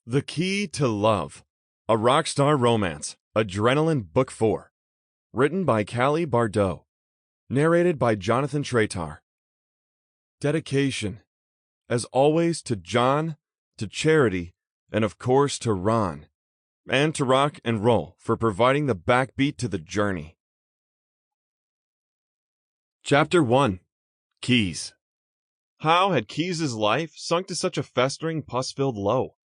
The Key to Love, a Rockstar Romance, Adrenaline Book 4. Written by Callie Bardot. Narrated by Jonathan Tratar. Dedication, as always, to John, to Charity, and of course to Ron, and to Rock and Roll for providing the backbeat to the journey. Chapter 1. Keys. How had Keys' life sunk to such a festering, pus-filled low?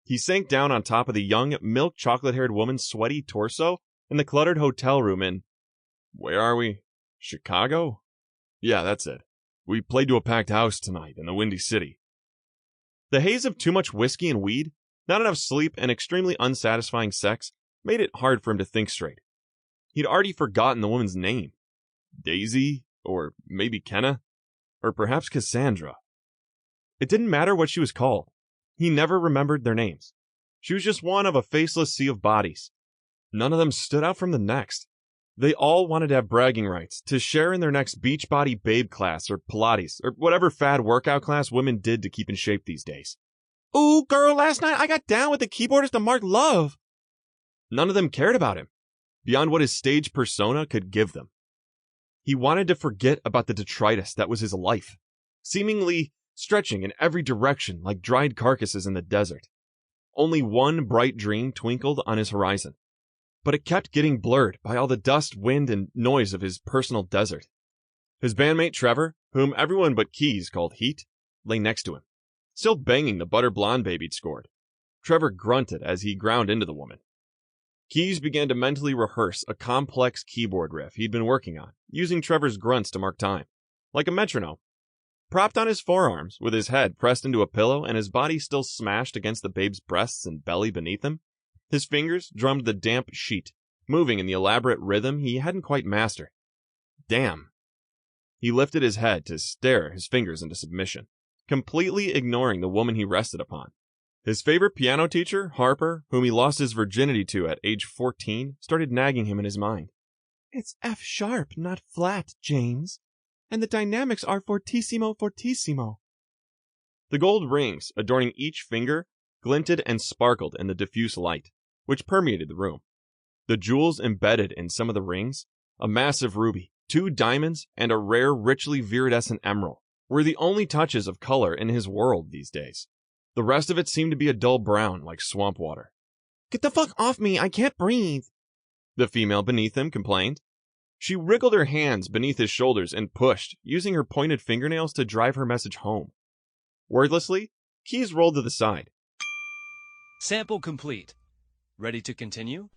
He sank down on top of the young, milk chocolate-haired woman's sweaty torso in the cluttered hotel room in... Where are we? Chicago? Yeah, that's it. We played to a packed house tonight in the Windy City. The haze of too much whiskey and weed, not enough sleep, and extremely unsatisfying sex made it hard for him to think straight. He'd already forgotten the woman's name. Daisy? Or maybe Kenna? Or perhaps Cassandra? It didn't matter what she was called. He never remembered their names. She was just one of a faceless sea of bodies. None of them stood out from the next. They all wanted to have bragging rights, to share in their next Beachbody Babe class or Pilates, or whatever fad workout class women did to keep in shape these days. Ooh, girl, last night I got down with the keyboardist to Mark Love. None of them cared about him, beyond what his stage persona could give them. He wanted to forget about the detritus that was his life, seemingly stretching in every direction like dried carcasses in the desert. Only one bright dream twinkled on his horizon, but it kept getting blurred by all the dust, wind, and noise of his personal desert. His bandmate Trevor, whom everyone but Keys called Heat, lay next to him, still banging the butter blonde babe he'd scored. Trevor grunted as he ground into the woman. Keys began to mentally rehearse a complex keyboard riff he'd been working on, using Trevor's grunts to mark time, like a metronome. Propped on his forearms, with his head pressed into a pillow and his body still smashed against the babe's breasts and belly beneath him, his fingers drummed the damp sheet, moving in the elaborate rhythm he hadn't quite mastered. Damn. He lifted his head to stare his fingers into submission, completely ignoring the woman he rested upon. His favorite piano teacher, Harper, whom he lost his virginity to at age 14, started nagging him in his mind. It's F sharp, not flat, James. And the dynamics are fortissimo, fortissimo. The gold rings adorning each finger glinted and sparkled in the diffuse light, which permeated the room. The jewels embedded in some of the rings, a massive ruby, 2 diamonds, and a rare, richly viridescent emerald, were the only touches of color in his world these days. The rest of it seemed to be a dull brown like swamp water. Get the fuck off me, I can't breathe, the female beneath him complained. She wriggled her hands beneath his shoulders and pushed, using her pointed fingernails to drive her message home. Wordlessly, Keys rolled to the side. Sample complete. Ready to continue?